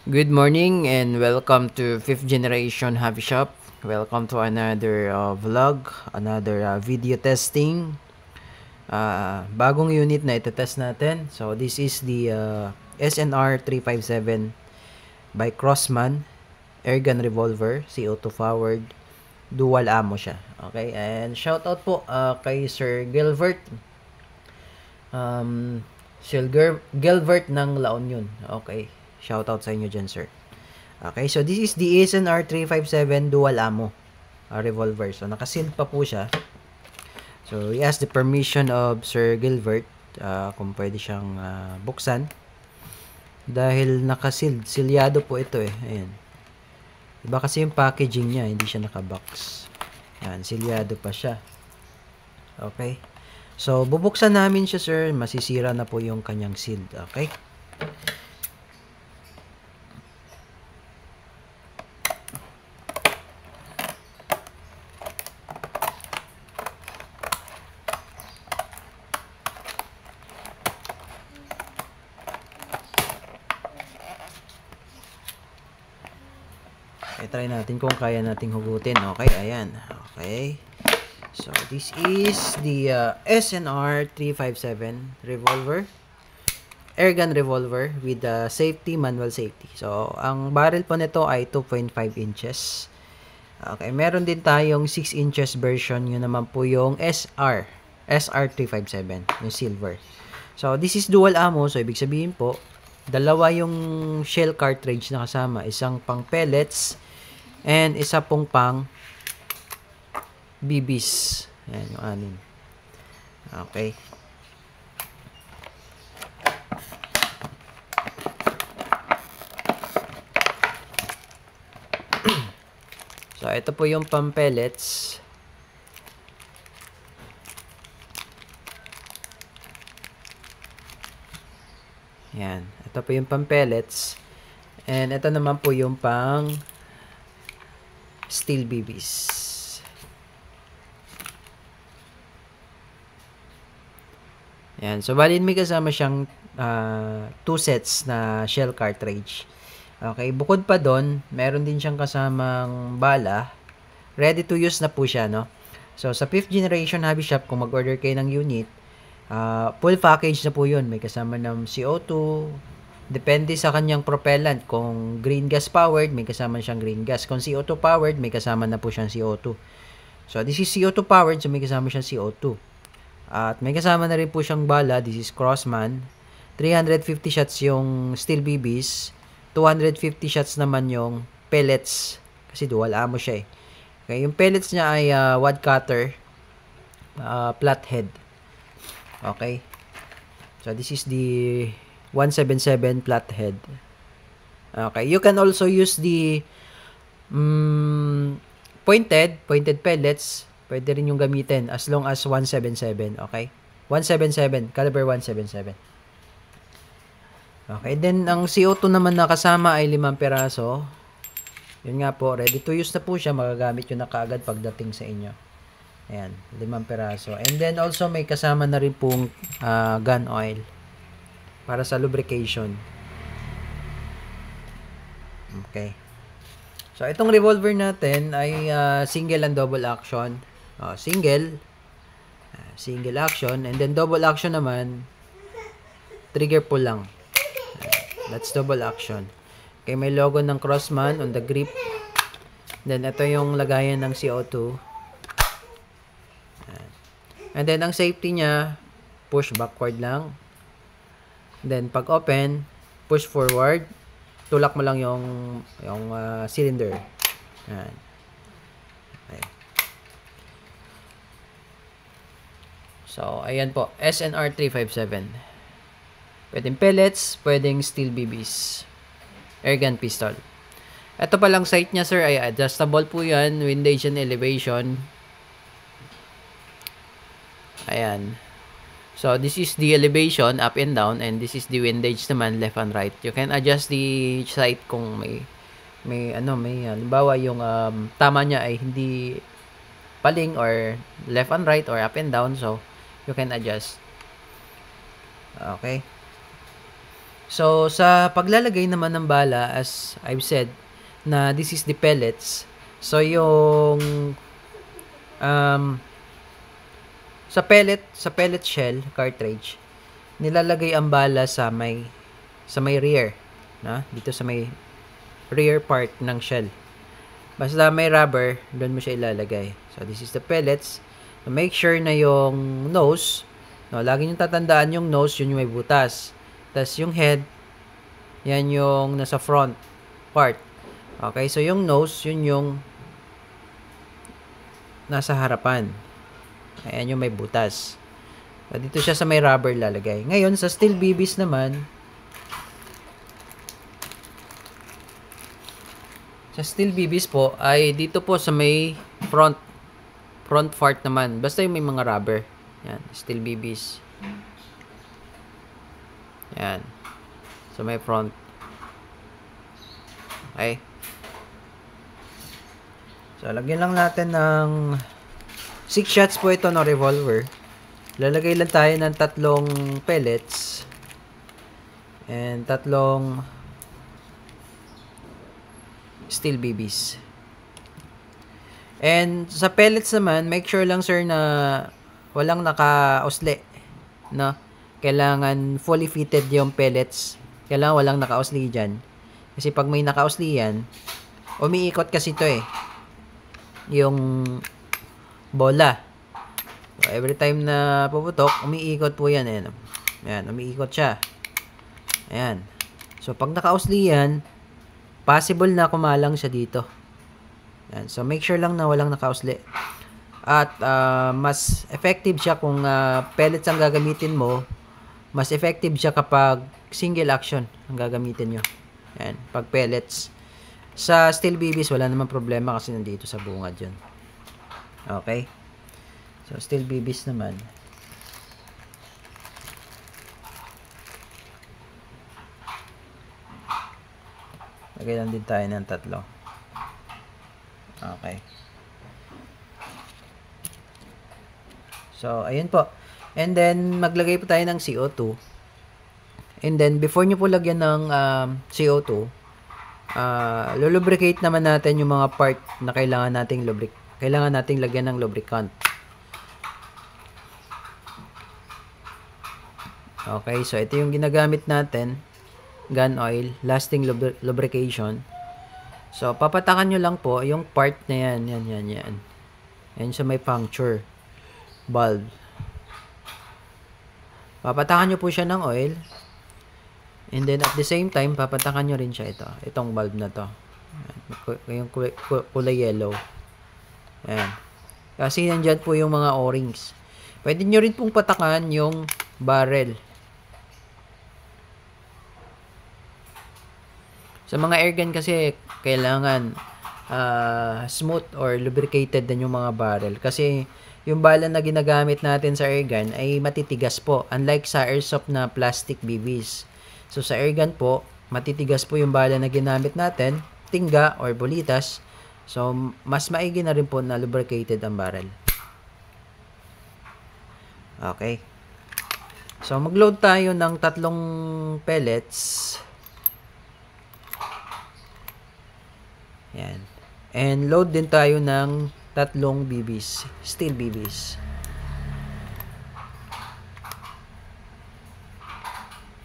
Good morning and welcome to 5th Generation Hobby Shop. Welcome to another vlog, another video testing. Bagong unit na itetest natin. So this is the SNR 357 by Crossman Airgun Revolver, CO2 powered, dual ammo siya. Okay, and shoutout po kay Sir Gilbert. Sir Gilbert ng La Union. Okay, shoutout sa inyo dyan, sir. Okay, so this is the SNR 357 dual ammo revolver. So nakasealed pa po siya. So he asked the permission of Sir Gilbert kung pwede siyang buksan. Dahil nakasealed, silyado po ito eh. Ayan. Iba kasi yung packaging niya, hindi siya nakabox. Ayan, silyado pa siya. Okay. So bubuksan namin siya, sir. Masisira na po yung kanyang sealed. Okay. Try natin kung kaya nating hugutin. Okay, ayan. Okay. So, this is the SNR 357 revolver. Airgun revolver with safety, manual safety. So, ang barrel po nito ay 2.5 inches. Okay, meron din tayong 6 inches version. Yun naman po yung SR357, yung silver. So, this is dual ammo. So, ibig sabihin po, dalawa yung shell cartridge na kasama. Isang pang pellets and isa pong pang BBs. Ayan, yung anin. Okay. So, ito po yung pang pellets. Ayan. Ito po yung pang pellets. And ito naman po yung pang steel BBs. Ayan. So, bali may kasama siyang 2 sets na shell cartridge. Okay. Bukod pa doon, meron din siyang kasamang bala. Ready to use na po siya, no? So, sa 5th Generation Hobby Shop, kung mag-order kayo ng unit, full package na po yun. May kasama ng CO2. Depende sa kanyang propellant. Kung green gas powered, may kasama siyang green gas. Kung CO2 powered, may kasama na po siyang CO2. So, this is CO2 powered, so may kasama siyang CO2. At may kasama na rin po siyang bala. This is Crossman. 350 shots yung steel BBs. 250 shots naman yung pellets. Kasi dual ammo siya eh. Okay, yung pellets niya ay wad cutter. Flathead. Okay. So, this is the 177 flathead. Okay. You can also use the pointed pellets. Pwede rin yung gamitin as long as 177. Okay. 177. Caliber 177. Okay. Then, ang CO2 naman na kasama ay 5 peraso. Yun nga po. Ready to use na po siya. Magagamit yun na kaagad pagdating sa inyo. Ayan. 5 peraso. And then, also may kasama na rin pong gun oil para sa lubrication. Okay. So, itong revolver natin ay single and double action. Single action, and then double action naman, trigger pull lang. That's double action. Okay, may logo ng Crossman on the grip. Then, ito yung lagayan ng CO2. And then, ang safety niya, push backward lang. Then, pag open, push forward. Tulak mo lang yung cylinder. Ayan. Okay. So, ayan po. SNR 357. Pwedeng pellets, pwedeng steel BBs. Airgun pistol. Ito palang sight niya, sir, ay adjustable po yan. Windage and elevation. Ayan. So, this is the elevation, up and down, and this is the windage naman, left and right. You can adjust the sight kung halimbawa yung tama niya ay hindi paling or left and right or up and down. So, you can adjust. Okay. So, sa paglalagay naman ng bala, as I've said, na this is the pellets. So, yung sa pellet shell cartridge, nilalagay ang bala sa may rear, na? Dito sa may rear part ng shell. Basta may rubber, doon mo siya ilalagay. So, this is the pellets. So, make sure na yung nose, no, lagi nyo tatandaan yung nose, yun yung may butas. Tapos yung head, yan yung nasa front part. Okay, so yung nose, yun yung nasa harapan. Ayan yung may butas. So, dito siya sa may rubber lalagay. Ngayon, sa steel BBs naman, sa steel BBs po, ay dito po sa may front part naman. Basta yung may mga rubber. Yan, steel BBs. Yan. So, may front. Okay. So, lagyan lang natin ng 6 shots po ito ng revolver. Lalagay lang tayo ng 3 pellets. And 3 steel BBs. And sa pellets naman, make sure lang sir na walang naka-usli. No? Kailangan fully fitted yung pellets. Kailangan walang naka-usli dyan. Kasi pag may naka-usli yan, umiikot kasi ito eh. Yung bola. So, every time na puputok, umiikot po yan. Ayan. Ayan, umiikot siya. Ayan. So, pag naka-usli yan, possible na kumalang siya dito. Ayan. So, make sure lang na walang naka-usli. At mas effective siya kung pellets ang gagamitin mo. Mas effective siya kapag single action ang gagamitin nyo. Ayan, pag pellets. Sa steel BBs, wala naman problema kasi nandito sa bungad yun. Okay? So, steel BBs naman. Lagay lang din tayo ng 3. Okay. So, ayun po. And then, maglagay po tayo ng CO2. And then, before nyo po lagyan ng CO2, lulubricate naman natin yung mga part na kailangan nating lagyan ng lubricant. Okay, so ito yung ginagamit natin. Gun oil, lasting lubrication. So, papatakan nyo lang po yung part na yan. Yan. Yan sa may puncture bulb. Papatakan nyo po siya ng oil. And then, at the same time, papatakan nyo rin siya ito. Itong bulb na to. Yung kulay yellow. Ayan. Kasi nandyan po yung mga O-rings. Pwede nyo rin pong patakan yung barrel. Sa mga airgun kasi, kailangan smooth or lubricated din yung mga barrel. Kasi, yung bala na ginagamit natin sa airgun ay matitigas po. Unlike sa airsoft na plastic BBs. So, sa airgun po, matitigas po yung bala na ginamit natin, tingga or bolitas. So, mas maigi na rin po na lubricated ang barrel. Okay. So, mag-load tayo ng 3 pellets. Yan. And load din tayo ng 3 BBs, steel BBs.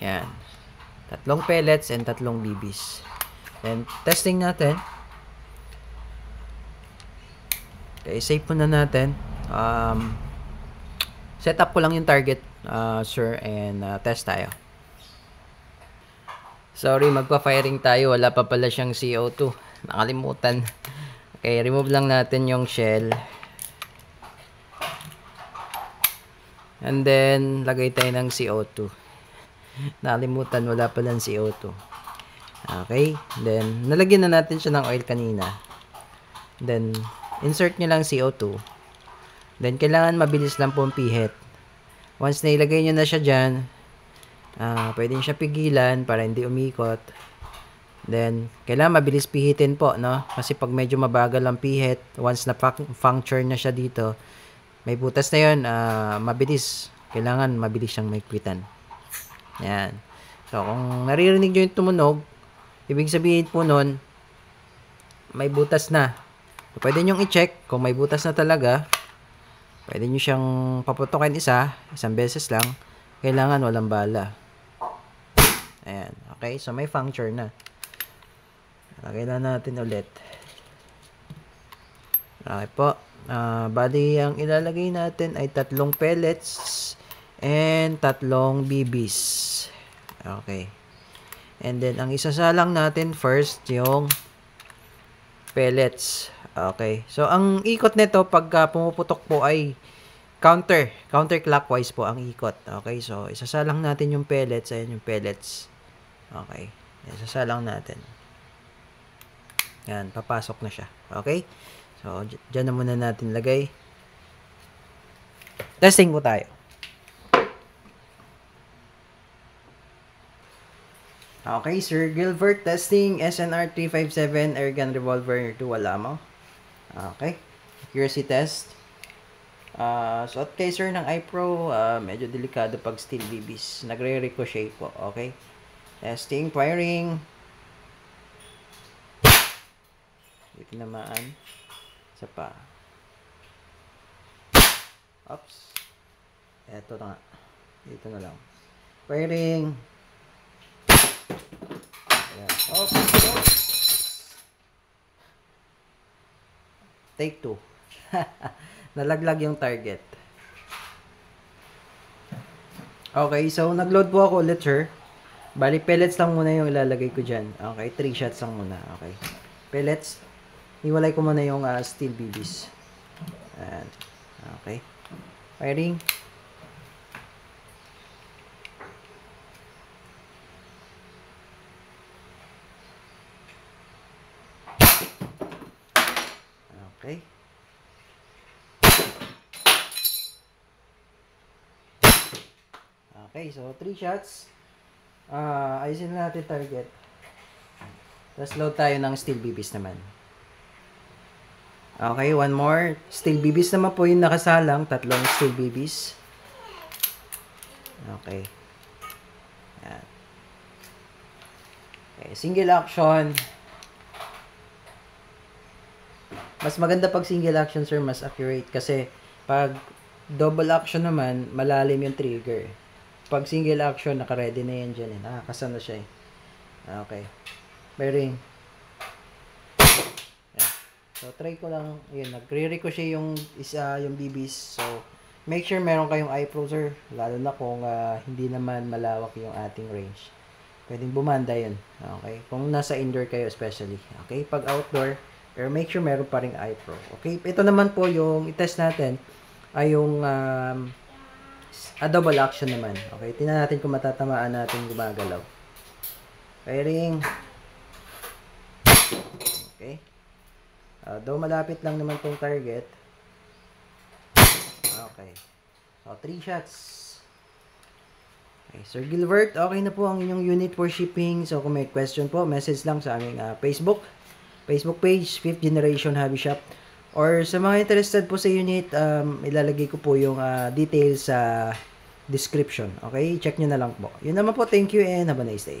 Yan. 3 pellets and 3 BBs. Then, testing natin. Okay, save muna natin. Set up ko lang yung target, sir, and test tayo. Sorry, magpa-firing tayo. Wala pa pala siyang CO2. Nakalimutan. Okay, remove lang natin yung shell. And then, lagay tayo ng CO2. Nakalimutan, wala palang CO2. Okay, then, nalagyan na natin siya ng oil kanina. Then, insert nyo lang CO2. Then, kailangan mabilis lang pong pihit. Once na ilagay nyo na siya dyan, pwede nyo siya pigilan para hindi umikot. Then, kailangan mabilis pihitin po, no? Kasi pag medyo mabagal ang pihit, once na puncture na siya dito, may butas na yun, mabilis. Kailangan mabilis siyang maikwitan. Yan. So, kung naririnig nyo yung tumunog, ibig sabihin po nun, may butas na. So, pwede nyo i-check kung may butas na talaga. Pwede nyo siyang paputokin isang beses lang. Kailangan walang bala. Ayan. Okay, so may puncture na. Lagay na natin ulit. Okay po. Bali, ang ilalagay natin ay 3 pellets and 3 BBs. Okay. And then, ang isasalang natin first, yung pellets. Okay. So, ang ikot nito, pagka pumuputok po ay counterclockwise po ang ikot. Okay. So, isasalang natin yung pellets. Ayan yung pellets. Okay. Isasalang natin. Yan, papasok na siya. Okay. So, dyan na muna natin lagay. Testing po tayo. Okay, Sir Gilbert, testing SNR 357 Airgun Revolver Dual Ammo. Okay, accuracy test. Suot kay Sir ng iPro, medyo delikado pag steel BBs. Nagre-ricochet po, okay. Testing, firing. Dito naman. Isa pa. Oops. Eto na nga. Dito na lang. Firing. Ayan. Oops. Take 2. Nalaglag yung target. Okay, so nagload po ako ulit, sir. Bali, pellets lang muna yung ilalagay ko dyan. Okay, 3 shots lang muna. Okay. Pellets. Hiwalay ko muna yung steel BBs. Ayan. Okay. Firing. Okay. Okay, so 3 shots. Ayusin na natin target. Tapos load tayo ng steel BBs naman. Okay, one more. Steel BBs naman po yung nakasalang. 3 steel BBs. Okay. Yan. Okay, single action. Mas maganda pag single action, sir, mas accurate. Kasi pag double action naman, malalim yung trigger. Pag single action, naka-ready na yan dyan. Nakakasan na siya eh. Okay. Bearing. Yan. So, try ko lang. Yun, nagre-ricochet yung BBs. So, make sure meron kayong iPro, sir. Lalo na kung hindi naman malawak yung ating range. Pwedeng bumanda yun. Okay. Kung nasa indoor kayo especially. Okay. Pag outdoor, pero make sure meron pa ring iPro. Okay. Ito naman po yung i-test natin ay yung double action naman. Okay. Tingnan natin kung matatamaan natin gumagalaw. Firing. Okay. Though malapit lang naman tong target. Okay. So, 3 shots. Okay, Sir Gilbert, okay na po ang inyong unit for shipping. So, kung may question po, message lang sa aming Facebook page, 5th Generation Hobby Shop. Or sa mga interested po sa unit, ilalagay ko po yung details sa description. Okay, check nyo na lang po. Yun naman po, thank you and have a nice day.